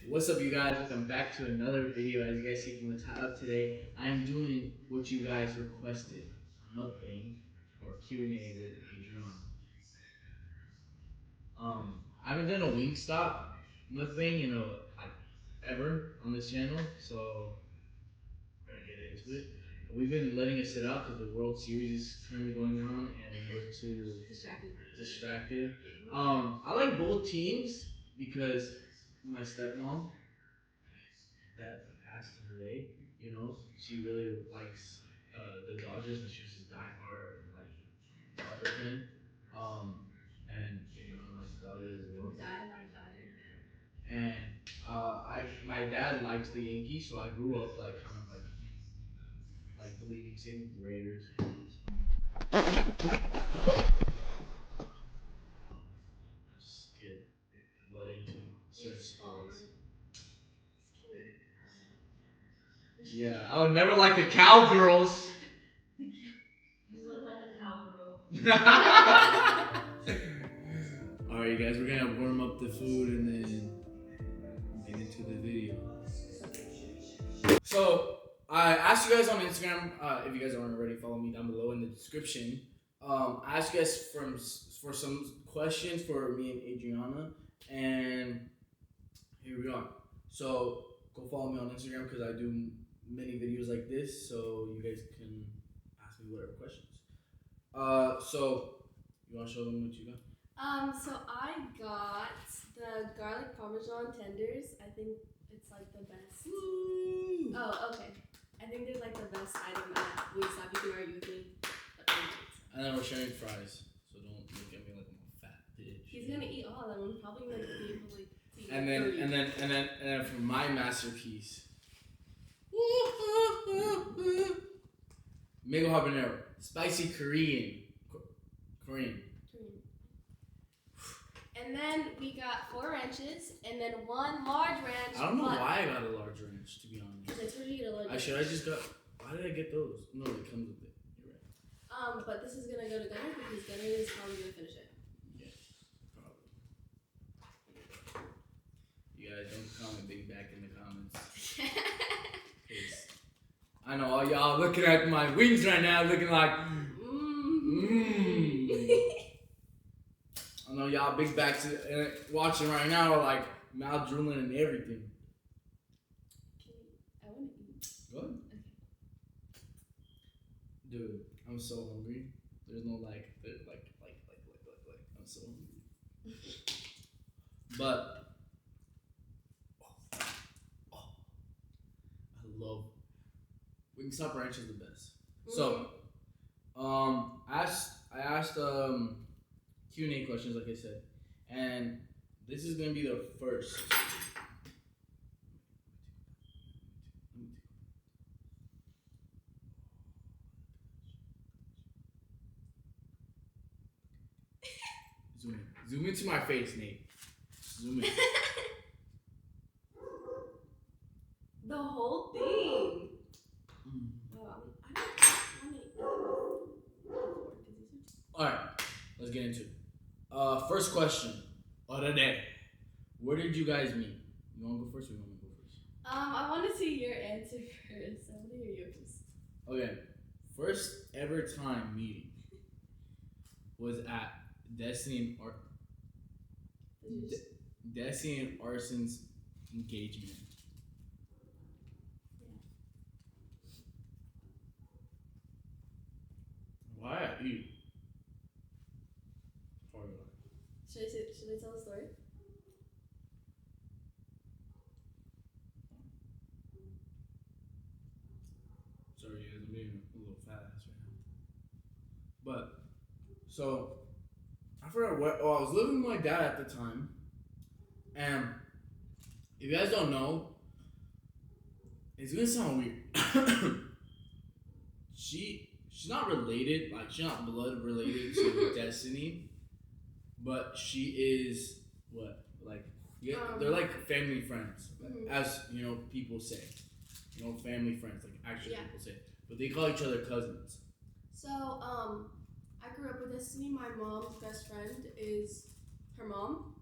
What's up, you guys? Welcome back to another video. As you guys see from the title today, I am doing what you guys requested: mukbang or Q&A with Adrian. I haven't done a WINGSTOP mukbang, like ever on this channel, so we're gonna get into it. We've been letting it sit out because the World Series is currently going on, and we're too distracted. I like both teams because my stepmom that passed today, she really likes the Dodgers, and she was just diehard like Dodger fan. And my Dodgers as well. And I my dad likes the Yankees, so I grew up like kind of like believing same with the Raiders. Just get let into certain sports. Yeah, I would never like the cowgirls. Alright, guys, we're gonna warm up the food and then get into the video. So, I asked you guys on Instagram, if you guys aren't already, follow me down below in the description. I asked you guys for some questions for me and Adriana, and here we are. So, go follow me on Instagram because I do many videos like this, so you guys can ask me whatever questions. So you want to show them what you got? So I got the garlic parmesan tenders. I think it's like the best. Woo! Oh, okay. I think they're like the best item at WINGSTOP. You can argue with me. And then we're sharing fries, so don't look at me like I'm a fat bitch. He's gonna eat all of them. I'm probably gonna be able to eat. And then for my masterpiece, mango habanero, spicy Korean. And then we got 4 ranches, and then 1 large ranch. I don't know why I got a large ranch, to be honest. Because I told you to get a large ranch. I just got. Why did I get those? No, it comes with it. You're right. But this is gonna go to Gunner because Gunner is probably gonna finish it. Yes, probably. You guys don't comment big back in the comments. I know all y'all looking at my wings right now, looking like, I know y'all big backs watching right now are like mouth drooling and everything. I want to eat. Go ahead. Okay. Dude, I'm so hungry. There's no like, I'm so hungry. But, I love WINGSTOP ranch is the best. So, I asked Q&A questions, like I said, and this is gonna be the first. Zoom into my face, Nate. Zoom in. The whole thing. I don't want to eat. Alright, let's get into it. First question of the day. Where did you guys meet? You want to go first or you want me to go first? I want to see your answer first. I want to hear yours. Okay, first ever time meeting was at Destiny and Arson's engagement. Why I eat? Should I tell the story? Sorry, guys, I'm being a little fast right now. But, so, I forgot what. Oh, I was living with my dad at the time. And, if you guys don't know, it's gonna sound weird. She's not related, like, she's not blood related to Destiny. But she is, what? Like, yeah, they're like family friends, as, people say. Family friends, like actual people say. But they call each other cousins. So, I grew up with Destiny. My mom's best friend is her mom.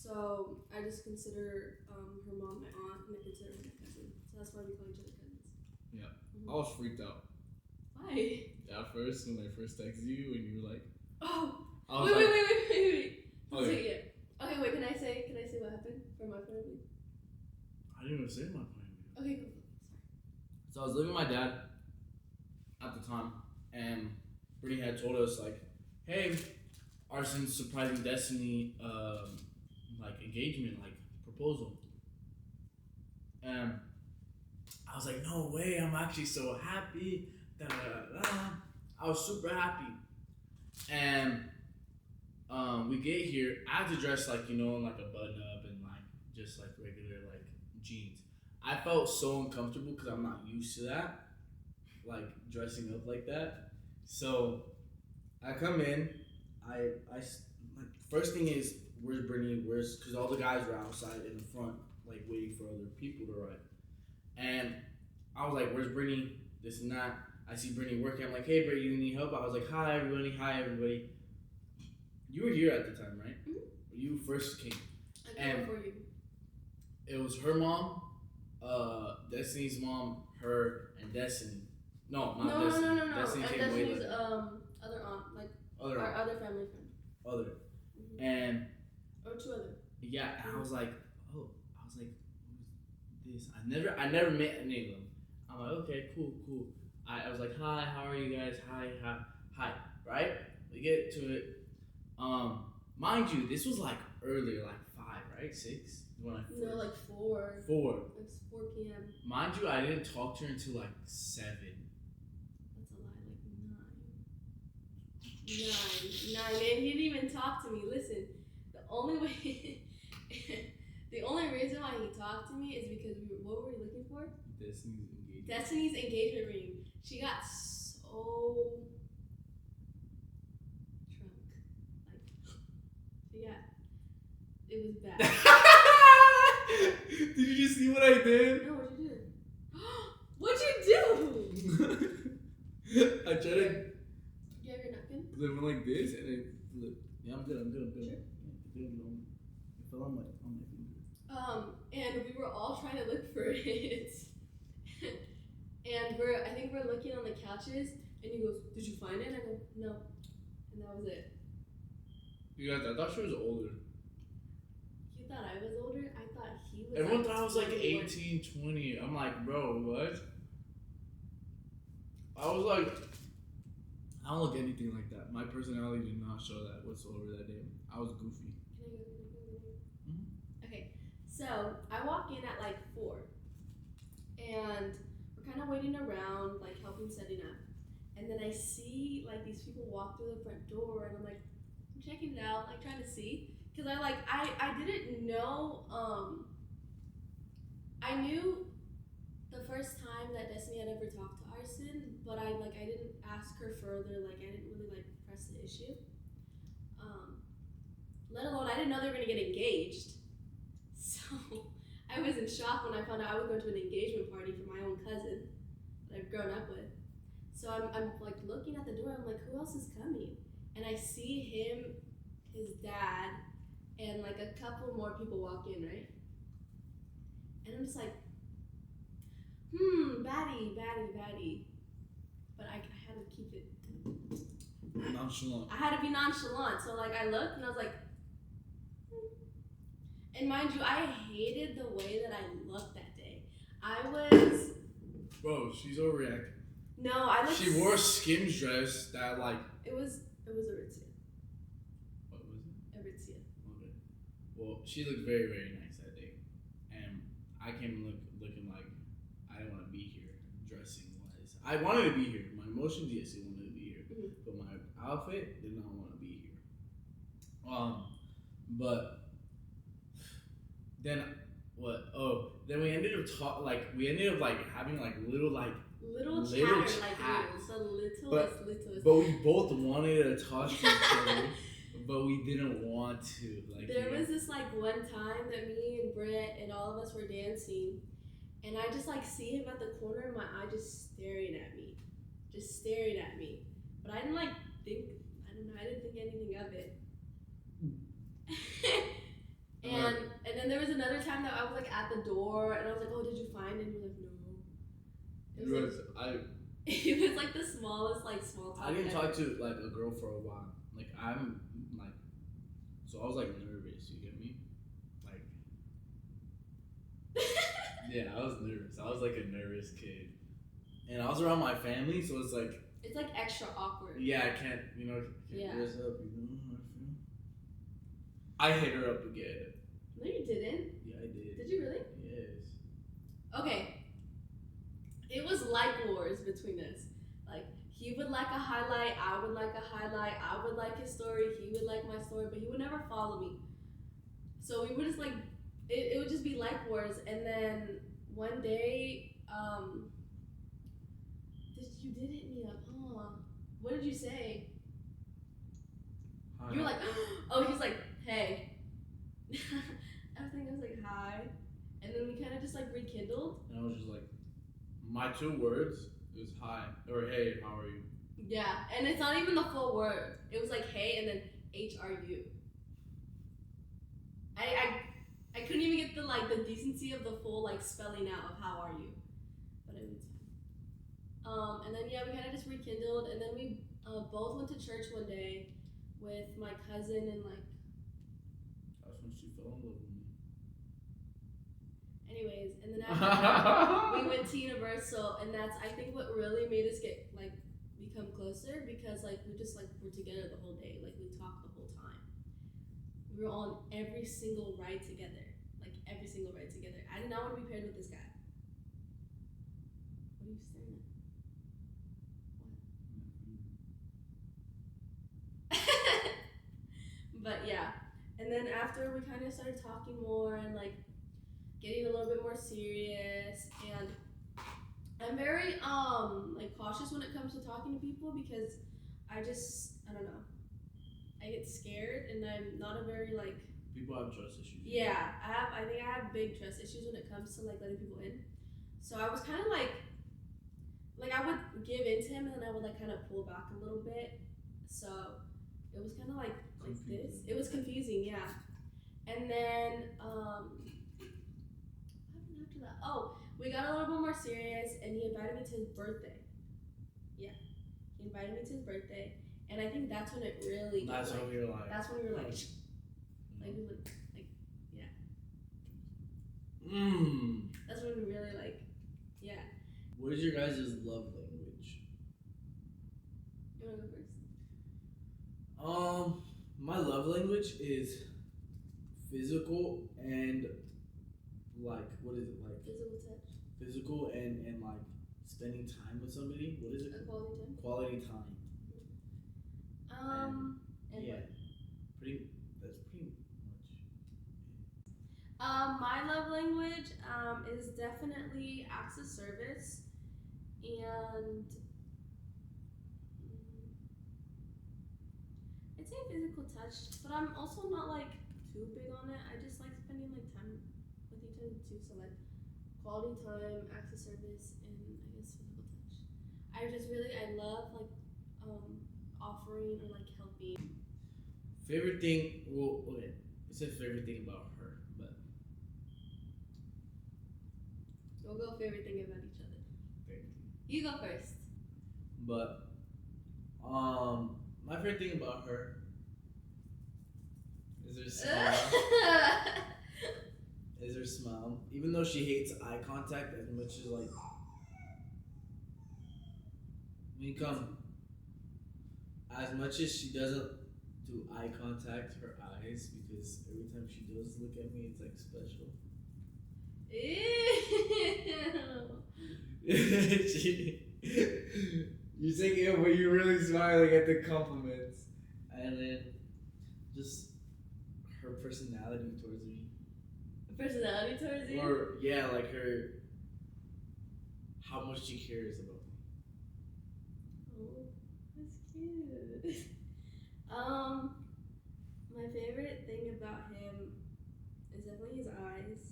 So I just consider her mom my aunt, and I consider her my cousin. So that's why we call each other cousins. Yeah. I was freaked out. Why? At first, when I first texted you, and you were like, Oh. I was Wait. like, Okay. Okay. Wait. Can I say what happened from my point of view? I didn't even say my point of view. Okay. Cool. So I was living with my dad at the time, and Brittany had told us like, "Hey, Arson's surprising Destiny, like engagement, like proposal," and I was like, "No way! I'm actually so happy." Da, da, da, da. I was super happy, and we get here. I had to dress like in like a button up and like just like regular like jeans. I felt so uncomfortable because I'm not used to that, like dressing up like that. So I come in. Like first thing is where's Brittany? Where's because all the guys were outside in the front like waiting for other people to arrive. And I was like, "Where's Brittany? This and that." I see Brittany working. I'm like, "Hey, Brittany, you need help?" I was like, "Hi, everybody. Hi, everybody." You were here at the time, right? Mm-hmm. You first came. I came before you. It was her mom, Destiny's mom, her, and Destiny. No, not Destiny. No. Destiny And came way Destiny's later. other aunt, like Other our aunt. other family friend. Other. Mm-hmm. And Or two other. yeah, and I was like, who's this? I never met any of them. I'm like, okay, cool. I was like, hi, how are you guys? Hi, right? We get to it. Mind you, this was like earlier, like 5, right? 6 when I first. No, like 4. 4. It's 4 p.m. Mind you, I didn't talk to her until like 7. That's a lie, like 9. 9. And he didn't even talk to me. Listen, the only reason why he talked to me is because what were we looking for? Destiny's engagement ring. She got so drunk. Like, it was bad. Did you just see what I did? No, what'd you do? What'd you do? I tried to. You have your napkin? Because I went like this and then flip. Yeah, I'm good. Sure. Yeah, it fell on my finger. And we were all trying to look for it. And I think we're looking on the couches, and he goes, "Did you find it?" And I go, "No." And that was it. You guys, I thought she was older. You thought I was older? I thought he was. Everyone like thought I was like 21. 18, 20. I'm like, bro, what? I was like, I don't look anything like that. My personality did not show that whatsoever that day. I was goofy. Can I go? Mm-hmm. Okay, so I walk in at like 4, and we're kind of waiting around, like helping setting up. And then I see like these people walk through the front door, and I'm like, I'm checking it out, like trying to see, cause I didn't know. I knew the first time that Destiny had ever talked to Arson, but I didn't ask her further. Like I didn't really like press the issue. Let alone I didn't know they were gonna get engaged. So I was in shock when I found out I was going to an engagement party for my own cousin that I've grown up with. So I'm like looking at the door. I'm like, who else is coming? And I see him, his dad, and like a couple more people walk in, right? And I'm just like, baddie. But I had to keep it nonchalant. I had to be nonchalant. So like I looked and I was like, And mind you, I hated the way that I looked that day. Bro, she's overreacting. No, I looked. She wore a Skims dress that like. It was Aritzia. What was it? Aritzia. Okay. Well, she looked very, very nice that day, and I came looking like I didn't want to be here, dressing wise. I wanted to be here. My emotions, yes, I wanted to be here, but my outfit did not want to be here. But then what? Oh, then we ended up having like little chatter, chats. like the littlest. But we both wanted to talk to each other, but we didn't want to. Like there was this like one time that me and Brett and all of us were dancing, and I just like see him at the corner of my eye, just staring at me. But I didn't think anything of it. And another time that I was like at the door and I was like, oh, did you find it? And you're like, no. It was like, it was like the smallest, like small talk. I didn't talk to like a girl for a while. Like I'm like, so I was like nervous. You get me? Like, yeah, I was nervous. I was like a nervous kid, and I was around my family, so it's like extra awkward. Yeah, I can't dress up. You know how I feel. I hit her up again. No, you didn't. Yeah, I did. Did you really? Yes. Okay. It was like wars between us. Like he would like a highlight, I would like a highlight, I would like his story, he would like my story, but he would never follow me. So we would just like it would just be like wars, and then one day, you did hit me up, huh? What did you say? Hi. You were like, oh, he's like, hey. I think I was like, hi. And then we kind of just like rekindled. And I was just like, my 2 words is hi or hey, how are you? Yeah, and it's not even the full word. It was like hey and then HRU. I couldn't even get the decency of the full like spelling out of how are you, but it was fine. And then yeah, we kind of just rekindled, and then we both went to church one day with my cousin and like. That's when she fell in love with me. Anyways, and then after that, we went to Universal, and that's I think what really made us get like become closer, because like we just like were together the whole day, like we talked the whole time. We were on every single ride together, like every single ride together. I did not want to be paired with this guy. What are you staring at? What? But yeah, and then after we kind of started talking more and like getting a little bit more serious, and I'm very like cautious when it comes to talking to people, because I don't know, I get scared, and I'm not a very like people have trust issues. Yeah, I think I have big trust issues when it comes to like letting people in. So I was kind of like I would give in to him, and then I would like kind of pull back a little bit. So it was kind of like this. It was confusing, yeah. And then what happened after that? Oh, we got a little bit more serious, and he invited me to his birthday. Yeah, he invited me to his birthday, and I think that's when it really. That's when we were like. That's when we were like, yeah. That's when we really like, yeah. What is your guys' love language? You wanna go first? My love language is physical and like, what is it like? Physical touch. Physical and like spending time with somebody. What is it? Quality time. Quality time. And yeah, that's pretty much. My love language is definitely acts of service, and I'd say physical touch, but I'm also not like too big on it. I just like spending like time with each other too. So like quality time, acts of service, and I guess physical touch. I love like offering or like helping. Favorite thing? Well, okay. It says favorite thing about her, but we'll go favorite thing about each other. Favorite thing. You go first. But my favorite thing about her is her smile. Is her smile. Even though she hates eye contact as much as like as much as she doesn't do eye contact, her eyes, because every time she does look at me, it's like special. You're taking it, but you're really smiling at the compliments, and then just her personality towards me. Personality towards you? Or yeah, like her, how much she cares about me. Oh, that's cute. My favorite thing about him is definitely his eyes.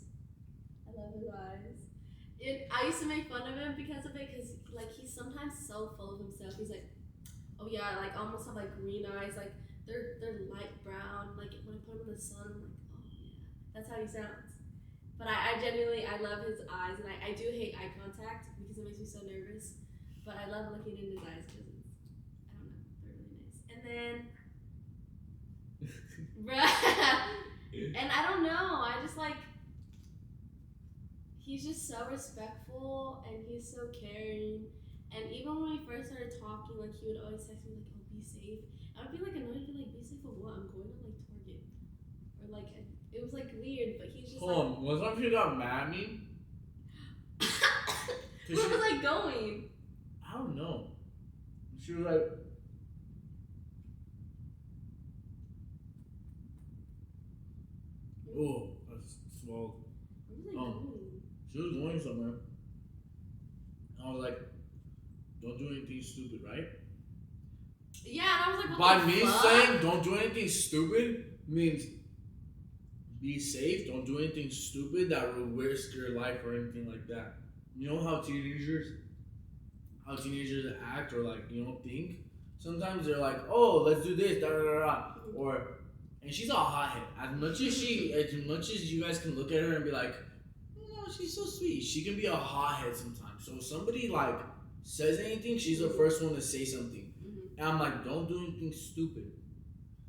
I love his eyes. I used to make fun of him because of it, because like he's sometimes so full of himself. He's like, oh yeah, like almost have like green eyes, like they're light brown. Like when I put him in the sun, I'm like, oh yeah, that's how he sounds. But I genuinely, I love his eyes, and I do hate eye contact because it makes me so nervous. But I love looking in his eyes because it's, I don't know, they're really nice. And then, bruh, and I don't know, I just like, he's just so respectful and he's so caring. And even when we first started talking, like he would always text me like, "Oh, be safe." I would be like annoyed, be like, "Be safe of what? I'm going to like Target," or like it was like weird. But he's just Hold on, was one of you got mad at me? Where was I going? I don't know. She was like, "Oh, I swallowed." Where was I going? She was going somewhere. I was like, "Don't do anything stupid, right?" Yeah, and I was like, By what the me fuck? saying don't do anything stupid means be safe. Don't do anything stupid that will risk your life or anything like that. You know how teenagers act or like think. Sometimes they're like, "Oh, let's do this," da da da da, or and she's a hothead. As much as you guys can look at her and be like, "No, she's so sweet." She can be a hothead sometimes. So if somebody like says anything, she's the first one to say something. And I'm like, "Don't do anything stupid."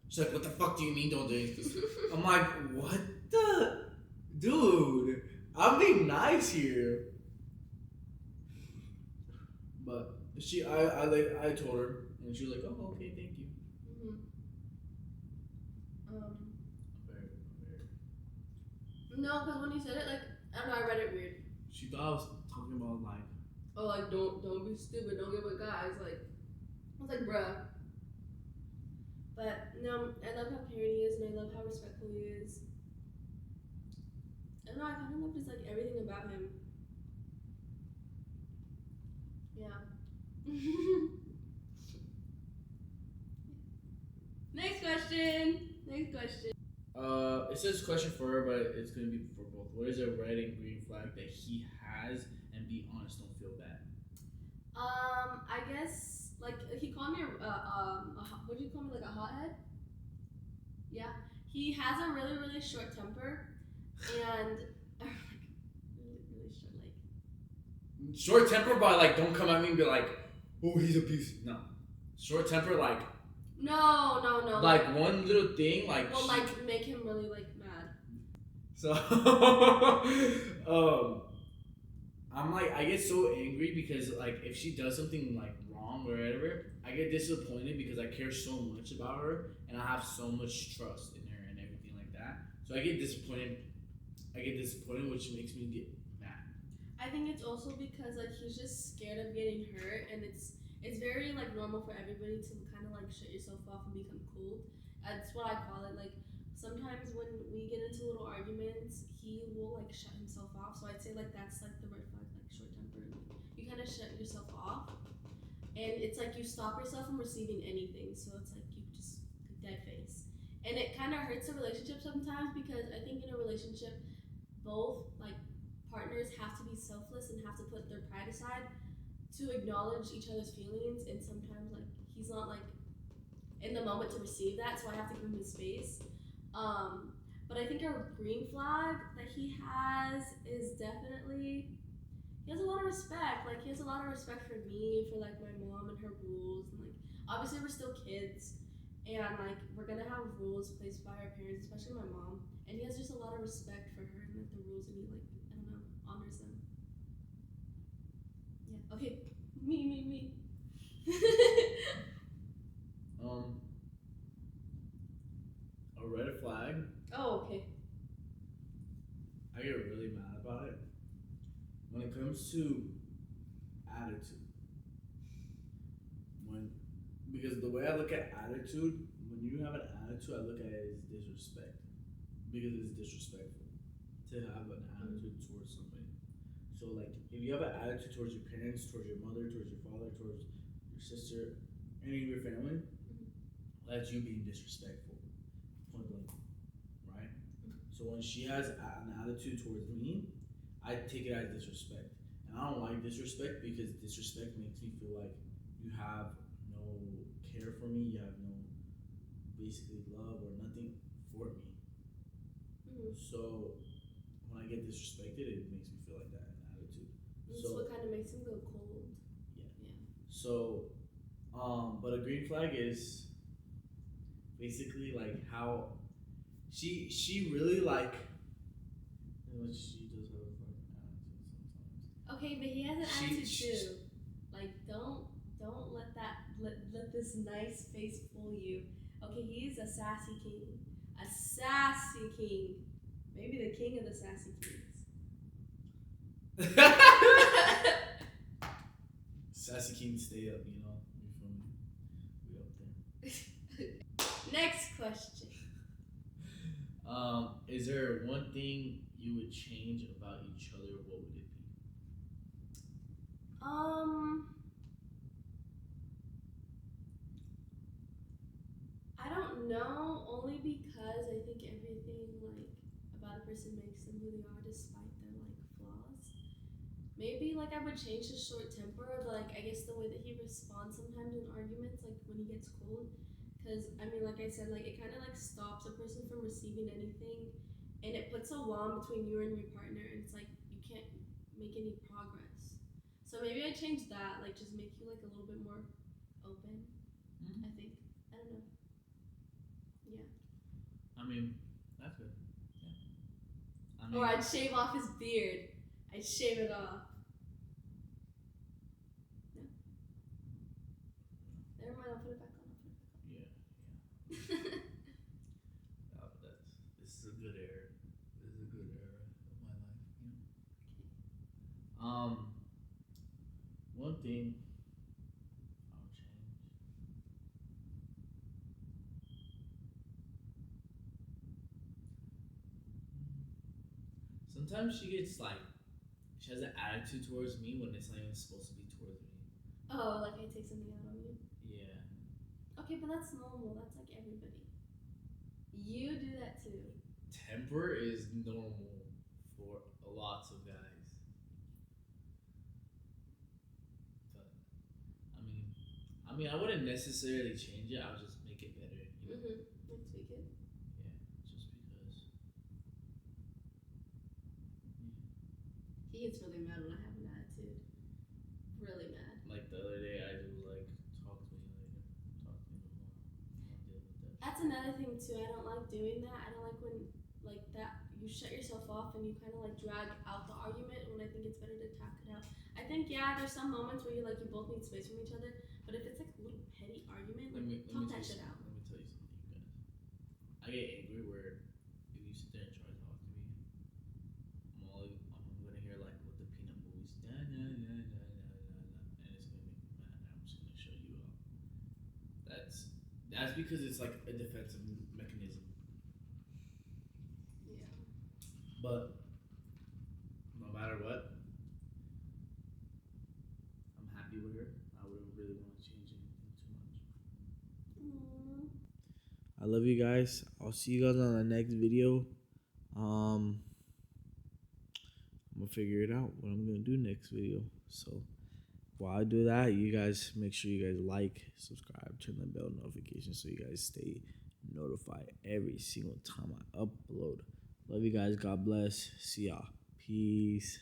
She's like, "What the fuck do you mean don't do anything stupid?" I'm like, "What the, dude? I'm being nice here." But I told her, and she was like, "Oh, okay, thank you." Very, very. No, because when you said it, like, I don't know, I read it weird. She thought I was talking about like. Oh, like don't be stupid. Don't get with guys. Like, I was like, bruh. But no, I love how caring he is, and I love how respectful he is. I don't know. I kind of love just like everything about him. Yeah. Next question. Next question. It says question for her, but it's gonna be for both. What is a red and green flag that he has? And be honest, don't feel bad. I guess like he called me what do you call me, like a hothead? Yeah. He has a really really short temper, and like really short like. Short temper, but like don't come at me and be like, "Oh, he's a piece." No, short temper, like. No, no, no. Like one little thing, like. Well, like make him really like mad. So, I'm like, I get so angry because like if she does something like wrong or whatever, I get disappointed because I care so much about her and I have so much trust in her and everything like that. So I get disappointed. Which makes me get mad. I think it's also because like he's just scared of getting hurt, and it's very like normal for everybody to kind of like shut yourself off and become cold. That's what I call it. Like sometimes when we get into little arguments, he will like shut himself off. So I'd say like that's like the red flag, like short temper. You kind of shut yourself off, and it's like you stop yourself from receiving anything. So it's like you just dead face, and it kind of hurts the relationship sometimes because I think in a relationship, both like partners have to be selfless and have to put their pride aside to acknowledge each other's feelings, and sometimes like he's not like in the moment to receive that, so I have to give him his space. But I think a green flag that he has is definitely he has a lot of respect. Like he has a lot of respect for me, for like my mom and her rules, and like obviously we're still kids, and like we're gonna have rules placed by our parents, especially my mom. And he has just a lot of respect for her and like the rules, and he like I don't know honors them. Yeah. Okay. Me. A red flag. Oh, okay. I get really mad about it when it comes to attitude. Because the way I look at attitude, when you have an attitude, I look at it as disrespect. Because it's disrespectful to have an attitude towards somebody. So like if you have an attitude towards your parents, towards your mother, towards your father, towards your sister, any of your family, that's you being disrespectful. Point blank. Right? So when she has an attitude towards me, I take it as disrespect. And I don't like disrespect because disrespect makes me feel like you have no care for me, you have no basically love or nothing for me. So when I get disrespected, it makes me feel like that attitude. That's So what kind of makes him go cold. yeah. Yeah. So, but a green flag is basically like how she really like. You know, she does have a fucking attitude sometimes. Okay, but he has an She, attitude she too. Like, don't let that let this nice face fool you. Okay, he's a sassy king. A sassy king. Maybe the king of the sassy kings. Sassy King, stay up. You know, you feel me? We up there. Next question. Is there one thing you would change about each other? What would it be? I don't know, only because I think everything like about a person makes them who they are despite their like flaws. Maybe like I would change his short temper, like I guess the way that he responds sometimes in arguments, like when he gets cold. Cause I mean, like I said, like it kind of like stops a person from receiving anything, and it puts a wall between you and your partner, and it's like you can't make any progress. So maybe I change that, like just make you like a little bit more open. I think. I don't know. Yeah. I mean, that's good. Yeah. I mean, Or I'd shave off his beard. I'd shave it off. No. Never mind. I'll put it back on. yeah, that's this is a good era. This is a good era of my life. You know. One thing I'll change. Sometimes she gets like she has an attitude towards me when it's not even supposed to be towards me. Oh, like I take something out on you. Yeah. Okay, but that's normal. That's like everybody. You do that too. Temper is normal for lots of guys. But I wouldn't necessarily change it. I'll just make it better. You know? Like tweak it. Yeah. Just because. He gets really mad when I have an attitude. Really mad. Like the other day, I was like, talk to me later. Talk to me tomorrow. I'll deal with that. That's another thing too. I don't like doing that. I don't like when like that you shut yourself off and you kind of like drag out the argument when I think it's better to talk it out. I think yeah, there's some moments where you like you both need space from each other, but if it's like a little petty argument, like talk that shit out. Let me tell you something, you guys. I get angry where if you sit there and try to talk to me, I'm gonna hear like what the peanut movies, and it's gonna make me mad. And I'm just gonna shut you up. That's because it's like a defensive mechanism. Yeah. But no matter what, I'm happy with her. I wouldn't really want to change anything too much. I love you guys. I'll see you guys on the next video. I'm gonna figure it out what I'm gonna do next video. So while I do that, you guys make sure you guys like, subscribe, turn the bell notification so you guys stay notified every single time I upload. Love you guys. God bless. See y'all. Peace.